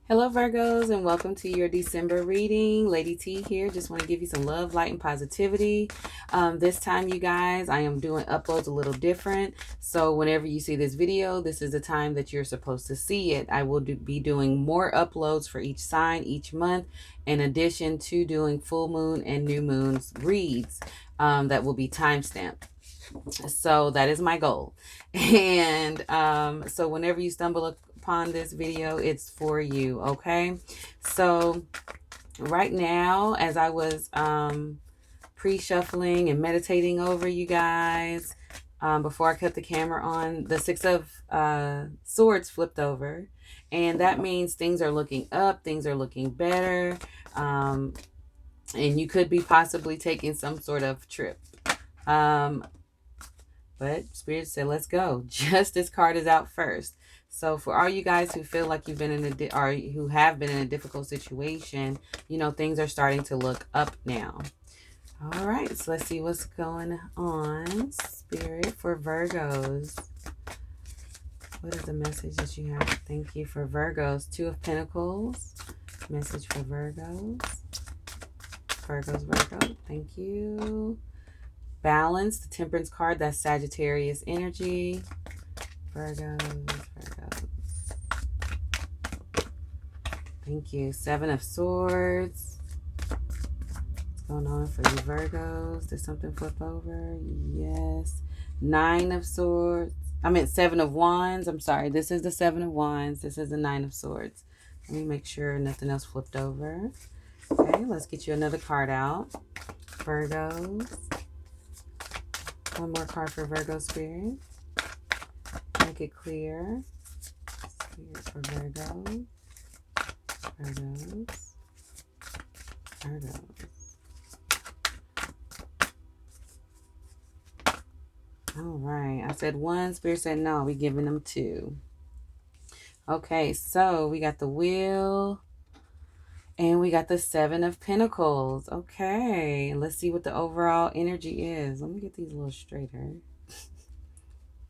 Hello, Virgos, and welcome to your December reading. Lady T here. Just want to give you some love, light, and positivity. This time, you guys, I am doing uploads a little different. So whenever you see this video, this is the time that you're supposed to see it. I will be doing more uploads for each sign each month, in addition to doing full moon and new moons reads that will be timestamped. So that is my goal. And so whenever you stumble upon this video, it's for you. Okay. So right now, as I was pre-shuffling and meditating over you guys, before I cut the camera on, the Six of Swords flipped over. And that means things are looking up, things are looking better. And you could be possibly taking some sort of trip. But Spirit said, let's go. Justice card is out first. So for all you guys who feel like you've been in or who have been in a difficult situation, you know, things are starting to look up now. All right, so let's see what's going on. Spirit for Virgos. What is the message that you have? Thank you for Virgos. Two of Pentacles. Message for Virgos. Virgo. Thank you. Balance, the Temperance card, that's Sagittarius energy. Virgos. Thank you. Seven of Swords. What's going on for you, Virgos? Did something flip over? Yes. Nine of Swords. I meant Seven of Wands. I'm sorry. This is the Seven of Wands. This is the Nine of Swords. Let me make sure nothing else flipped over. Okay, let's get you another card out. Virgos. One more card for Virgo Spirit. Make it clear. Spirit for Virgo. Virgos. All right. I said one. Spirit said no. We're giving them two. Okay. So we got the Wheel. And we got the Seven of Pentacles. Okay. Let's see what the overall energy is. Let me get these a little straighter.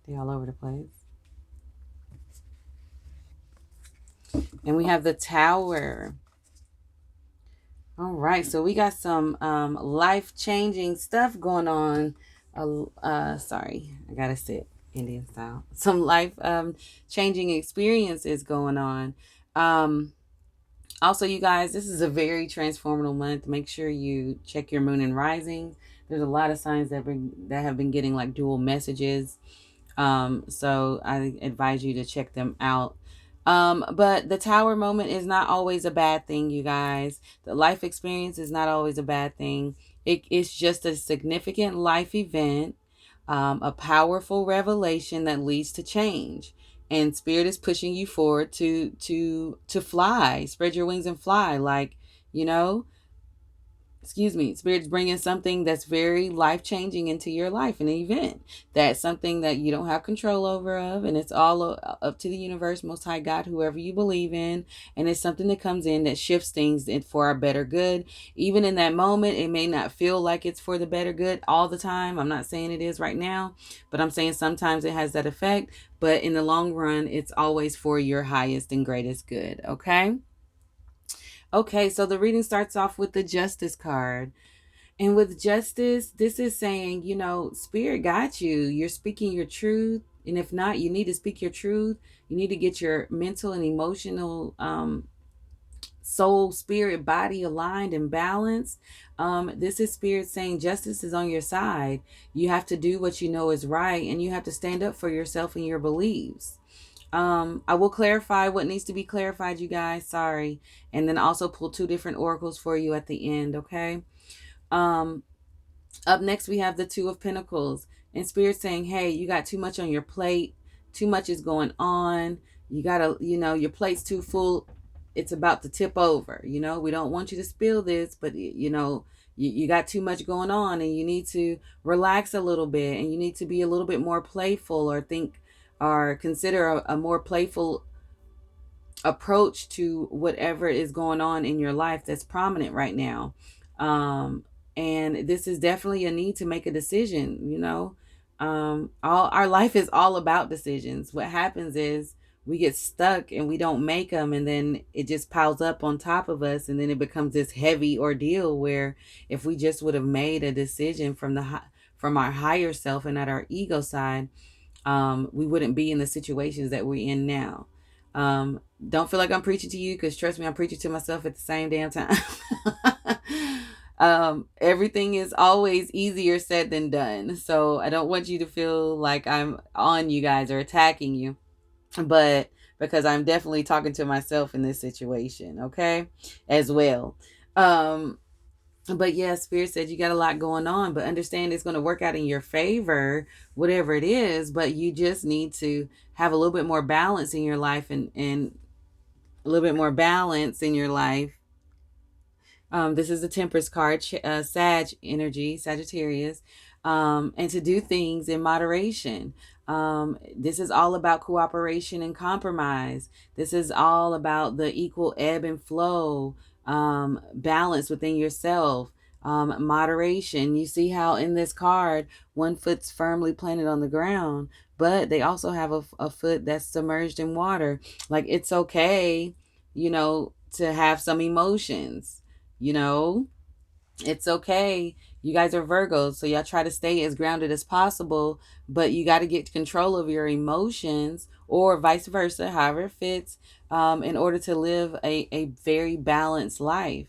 They're all over the place. And we have the Tower. All right. So we got some life-changing stuff going on. Sorry. I got to sit Indian style. Some life-changing experiences going on. Also, you guys, this is a very transformative month. Make sure you check your moon and rising. There's a lot of signs that have been getting like dual messages. So I advise you to check them out. But the Tower moment is not always a bad thing, you guys. The life experience is not always a bad thing. It's just a significant life event, a powerful revelation that leads to change. And Spirit is pushing you forward to fly, spread your wings and fly. Like, you know, Spirit's bringing something that's very life-changing into your life, an event. That's something that you don't have control over and it's all up to the universe, Most High God, whoever you believe in. And it's something that comes in that shifts things for our better good. Even in that moment, it may not feel like it's for the better good all the time. I'm not saying it is right now, but I'm saying sometimes it has that effect. But in the long run, it's always for your highest and greatest good, okay? Okay, so the reading starts off with the Justice card. And with Justice, this is saying, you know, Spirit got you. You're speaking your truth. And if not, you need to speak your truth. You need to get your mental and emotional soul, spirit, body aligned and balanced. This is Spirit saying justice is on your side. You have to do what you know is right. And you have to stand up for yourself and your beliefs. I will clarify what needs to be clarified, you guys. Sorry. And then also pull two different oracles for you at the end, okay? Up next, we have the Two of Pentacles. And Spirit saying, hey, you got too much on your plate. Too much is going on. You got to, you know, your plate's too full. It's about to tip over. You know, we don't want you to spill this, but, you know, you got too much going on and you need to relax a little bit and you need to be a little bit more playful or think or consider a more playful approach to whatever is going on in your life that's prominent right now. And this is definitely a need to make a decision, you know. All our life is all about decisions. What happens is we get stuck and we don't make them, and then it just piles up on top of us, and then it becomes this heavy ordeal where if we just would have made a decision from from our higher self and not our ego side, we wouldn't be in the situations that we're in now. Don't feel like I'm preaching to you, because trust me, I'm preaching to myself at the same damn time. Everything is always easier said than done. So I don't want you to feel like I'm on you guys or attacking you, but because I'm definitely talking to myself in this situation, okay, as well. Um, but yeah, Spirit said you got a lot going on, but understand it's going to work out in your favor, whatever it is. But you just need to have a little bit more balance in your life, and a little bit more balance in your life. This is the Temperance card, Sag energy, Sagittarius, and to do things in moderation. This is all about cooperation and compromise. This is all about the equal ebb and flow, balance within yourself, moderation. You see how in this card, one foot's firmly planted on the ground, but they also have a foot that's submerged in water. Like, it's okay, to have some emotions, you know, it's okay. You guys are Virgos, so y'all try to stay as grounded as possible, but you got to get control of your emotions, or vice versa, however it fits, in order to live a very balanced life.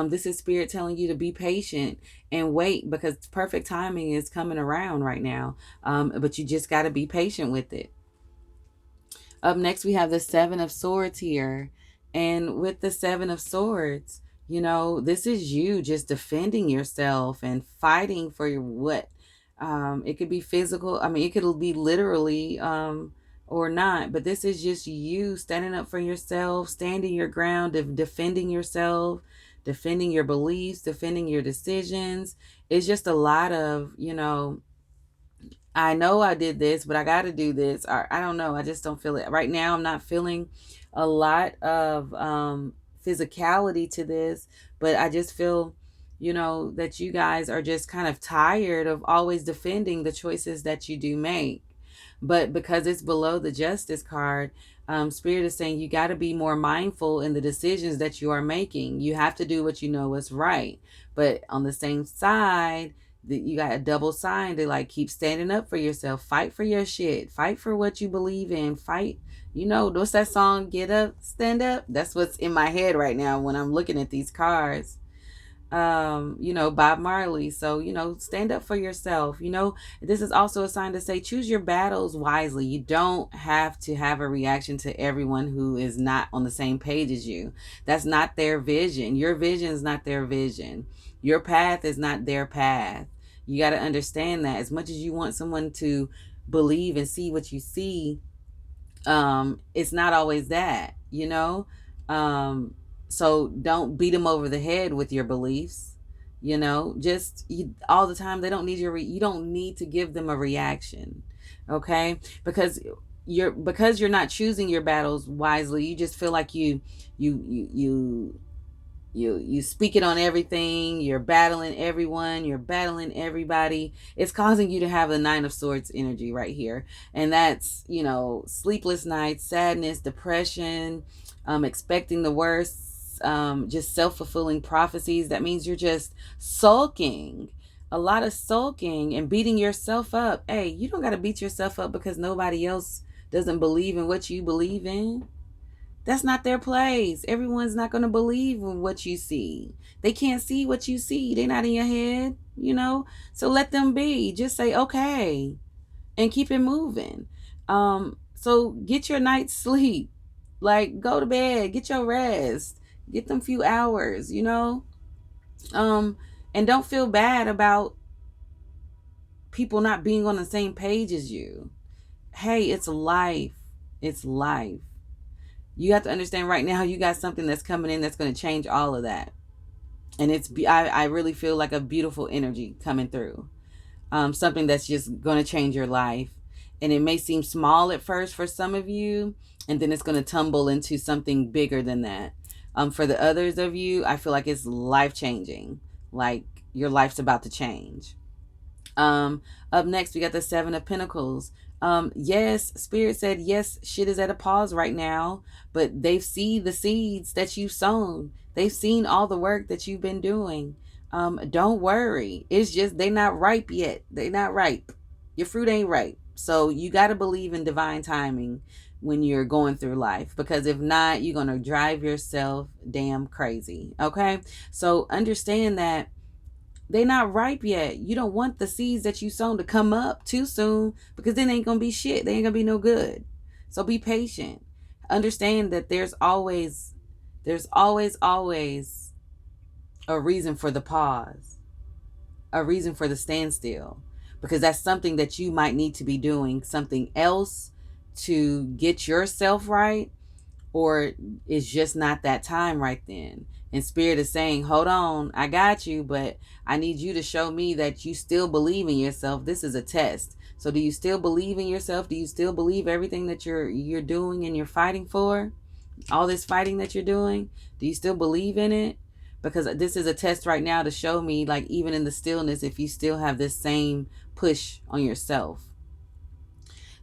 This is Spirit telling you to be patient and wait, because perfect timing is coming around right now. But you just got to be patient with it. Up next, we have the Seven of Swords here. And with the Seven of Swords, this is you just defending yourself and fighting for your what? It could be physical. I mean, it could be literally, or not. But this is just you standing up for yourself, standing your ground, defending yourself, defending your beliefs, defending your decisions. It's just a lot of, I know I did this, but I got to do this. Or I don't know. I just don't feel it. Right now, I'm not feeling a lot of physicality to this, but I just feel, that you guys are just kind of tired of always defending the choices that you do make. But because it's below the Justice card, Spirit is saying you got to be more mindful in the decisions that you are making. You have to do what you know is right. But on the same side, you got a double sign to like keep standing up for yourself, fight for your shit, fight for what you believe in, fight. What's that song, Get Up, Stand Up? That's what's in my head right now when I'm looking at these cards. Bob Marley. So, stand up for yourself. This is also a sign to say choose your battles wisely. You don't have to have a reaction to everyone who is not on the same page as you. That's not their vision. Your vision is not their vision. Your path is not their path. You got to understand that. As much as you want someone to believe and see what you see, it's not always that. So don't beat them over the head with your beliefs. All the time, they don't need you don't need to give them a reaction. Okay? Because you're not choosing your battles wisely, you just feel like you speak it on everything. You're battling everyone, you're battling everybody. It's causing you to have the Nine of Swords energy right here, and that's sleepless nights, sadness, depression, expecting the worst, just self-fulfilling prophecies. That means you're just sulking, a lot of sulking and beating yourself up. Hey, you don't got to beat yourself up because nobody else doesn't believe in what you believe in. That's not their place. Everyone's not going to believe in what you see. They can't see what you see. They're not in your head. So let them be. Just say, okay, and keep it moving. So get your night's sleep. Like, go to bed, get your rest, get them few hours. And don't feel bad about people not being on the same page as you. Hey, it's life. It's life. You have to understand right now you got something that's coming in that's going to change all of that. And I really feel like a beautiful energy coming through. Something that's just going to change your life. And it may seem small at first for some of you, and then it's going to tumble into something bigger than that. For the others of you, I feel like it's life-changing. Like your life's about to change. Up next, we got the Seven of Pentacles. Yes, Spirit said, yes, shit is at a pause right now, but they've seen the seeds that you've sown. They've seen all the work that you've been doing. Don't worry. It's just they're not ripe yet. They're not ripe. Your fruit ain't ripe. So you got to believe in divine timing when you're going through life, because if not, you're going to drive yourself damn crazy. Okay? So understand that they not ripe yet. You don't want the seeds that you sown to come up too soon, because then they ain't gonna be shit. They ain't gonna be no good. So be patient. Understand that there's always a reason for the pause, a reason for the standstill, because that's something that you might need to be doing something else to get yourself right, or it's just not that time right then. And Spirit is saying, hold on, I got you, but I need you to show me that you still believe in yourself. This is a test. So do you still believe in yourself? Do you still believe everything that you're doing and you're fighting for? All this fighting that you're doing, do you still believe in it? Because this is a test right now to show me, like, even in the stillness, if you still have this same push on yourself.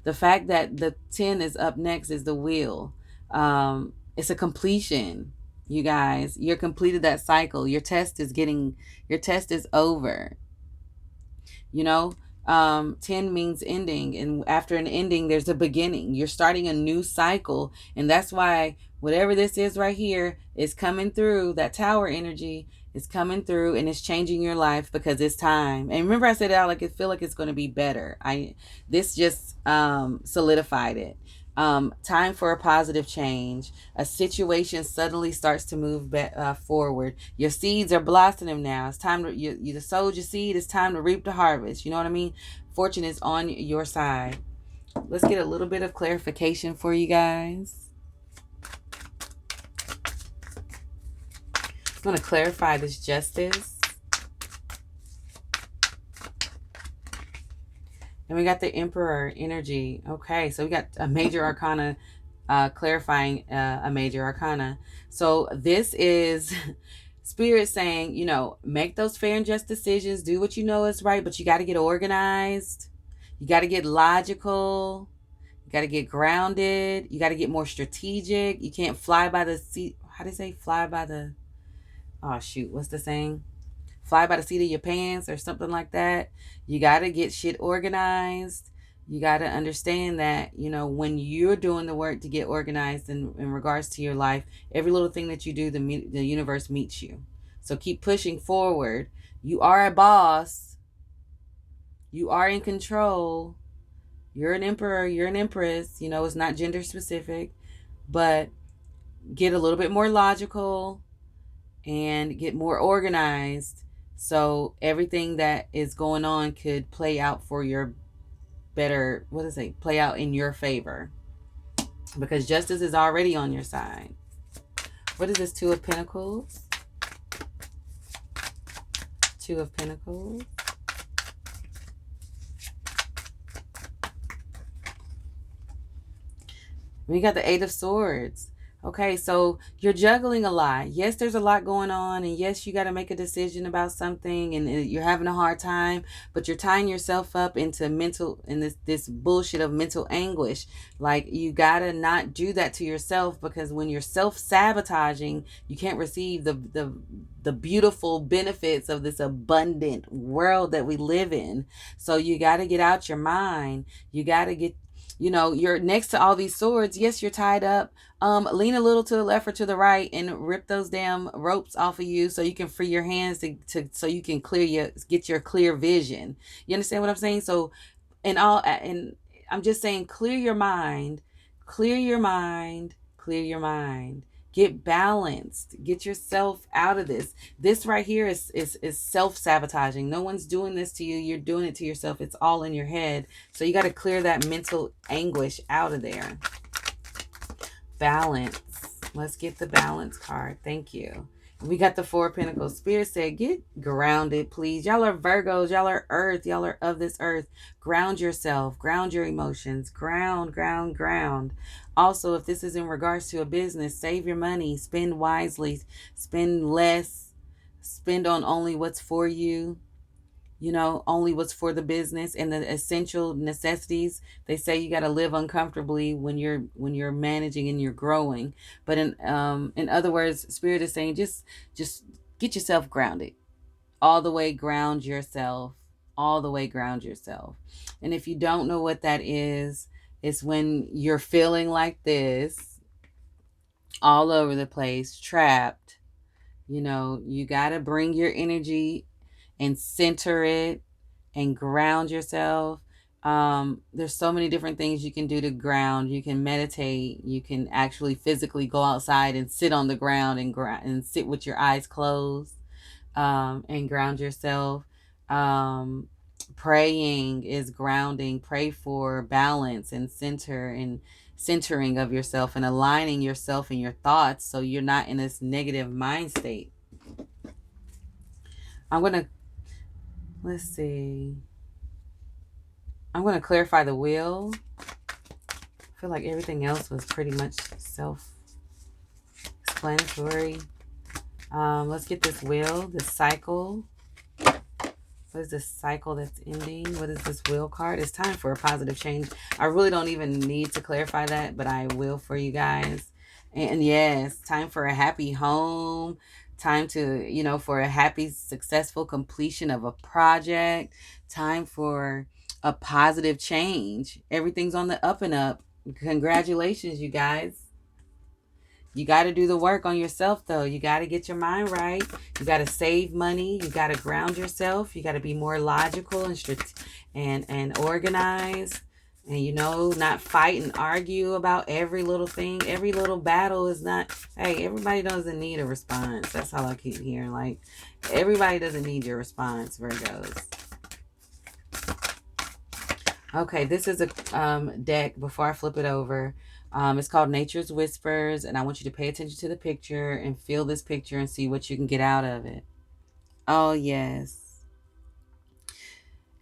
The fact that the 10 is up next is the wheel. It's a completion. You guys, you're completed that cycle. Your test is over. You know, 10 means ending, and after an ending there's a beginning. You're starting a new cycle, and that's why whatever this is right here is coming through. That tower energy is coming through, and it's changing your life because it's time. And remember, I said it out like, I feel like it's going to be better. This just solidified it. Time for a positive change. A situation suddenly starts to move forward. Your seeds are blossoming now. It's time to you sowed your seed. It's time to reap the harvest. You know what I mean? Fortune is on your side. Let's get a little bit of clarification for you guys. I'm going to clarify this justice. And we got the Emperor energy. Okay, so we got a major arcana clarifying a major arcana. So this is Spirit saying, make those fair and just decisions. Do what you know is right, but you got to get organized. You got to get logical. You got to get grounded. You got to get more strategic. You can't fly by the seat. How do you say fly by the... Oh, shoot. What's the saying? Fly by the seat of your pants or something like that. You got to get shit organized. You got to understand that, when you're doing the work to get organized in regards to your life, every little thing that you do, the universe meets you. So keep pushing forward. You are a boss. You are in control. You're an emperor. You're an empress. It's not gender specific, but get a little bit more logical and get more organized, so everything that is going on could play out for your better, play out in your favor, because justice is already on your side. What is this? Two of Pentacles. Two of Pentacles. We got the Eight of Swords. Okay, so you're juggling a lot. Yes, there's a lot going on, and yes, you got to make a decision about something, and you're having a hard time, but you're tying yourself up into this bullshit of mental anguish. Like, you got to not do that to yourself, because when you're self-sabotaging, you can't receive the beautiful benefits of this abundant world that we live in. So you got to get out your mind. You got to get, you're next to all these swords. Yes, you're tied up. Lean a little to the left or to the right and rip those damn ropes off of you so you can free your hands so you can get your clear vision. You understand what I'm saying? So, and I'm just saying, clear your mind, clear your mind, clear your mind. Get balanced. Get yourself out of this. This right here is self-sabotaging. No one's doing this to you. You're doing it to yourself. It's all in your head. So you got to clear that mental anguish out of there. Balance. Let's get the balance card. Thank you. We got the Four of Pentacles. Spirit said, get grounded, please. Y'all are Virgos. Y'all are earth. Y'all are of this earth. Ground yourself. Ground your emotions. Ground, ground, ground. Also, if this is in regards to a business, save your money. Spend wisely. Spend less. Spend on only what's for you. only was for the business and the essential necessities. They say you got to live uncomfortably when you're managing and you're growing. But in other words, Spirit is saying just get yourself grounded. All the way ground yourself. All the way ground yourself. And if you don't know what that is, it's when you're feeling like this, all over the place, trapped. You got to bring your energy and center it and ground yourself. There's so many different things you can do to ground. You can meditate. You can actually physically go outside and sit on the ground and sit with your eyes closed, and ground yourself. Praying is grounding. Pray for balance and centering of yourself and aligning yourself and your thoughts so you're not in this negative mind state. I'm going to, let's see. I'm going to clarify the wheel. I feel like everything else was pretty much self-explanatory. Let's get this wheel, this cycle. What is this cycle that's ending? What is this wheel card? It's time for a positive change. I really don't even need to clarify that, but I will for you guys. And yes, time for a happy home. Time to, for a happy, successful completion of a project. Time for a positive change. Everything's on the up and up. Congratulations, you guys. You got to do the work on yourself, though. You got to get your mind right. You got to save money. You got to ground yourself. You got to be more logical and organized. And, not fight and argue about every little thing. Every little battle is not... Hey, everybody doesn't need a response. That's all I keep hearing. Like, everybody doesn't need your response, Virgos. Okay, this is a deck before I flip it over. It's called Nature's Whispers, and I want you to pay attention to the picture and feel this picture and see what you can get out of it. Oh, yes.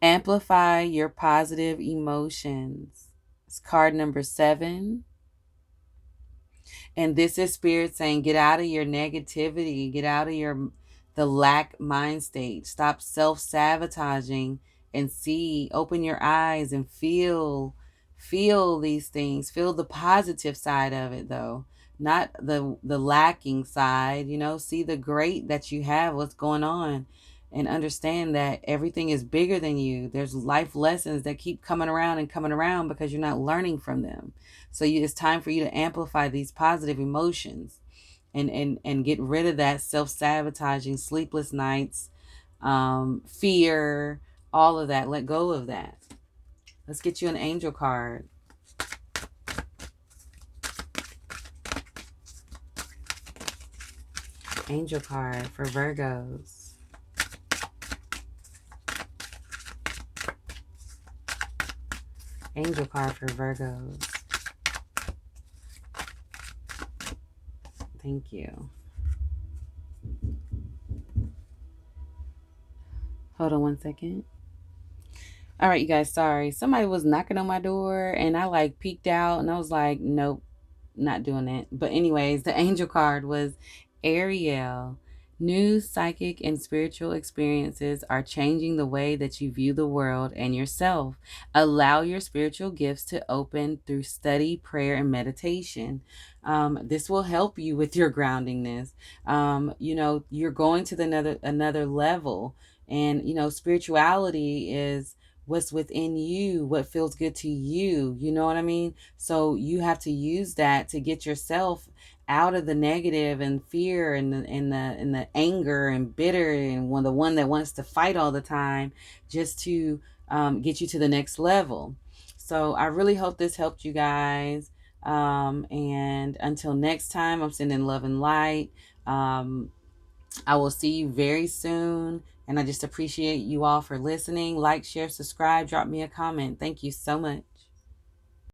Amplify your positive emotions. It's card number 7. And this is Spirit saying, get out of your negativity. Get out of the lack mind state. Stop self-sabotaging and open your eyes and feel these things. Feel the positive side of it, though, not the lacking side. See the great that you have, what's going on, and understand that everything is bigger than you. There's life lessons that keep coming around because you're not learning from them. So it's time for you to amplify these positive emotions and get rid of that self-sabotaging, sleepless nights, fear, all of that. Let go of that. Let's get you an angel card. Angel card for Virgos. Angel card for Virgos. Thank you. Hold on one second. All right, you guys, sorry. Somebody was knocking on my door and I peeked out and I was like, nope, not doing it. But anyways, the angel card was Ariel. New psychic and spiritual experiences are changing the way that you view the world and yourself. Allow your spiritual gifts to open through study, prayer, and meditation. This will help you with your groundingness. You're going to another level. And, spirituality is what's within you, what feels good to you. You know what I mean? So you have to use that to get yourself out of the negative and fear and the anger and bitter and the one that wants to fight all the time, just to get you to the next level. So I really hope this helped you guys. And until next time, I'm sending love and light. I will see you very soon. And I just appreciate you all for listening. Like, share, subscribe, drop me a comment. Thank you so much.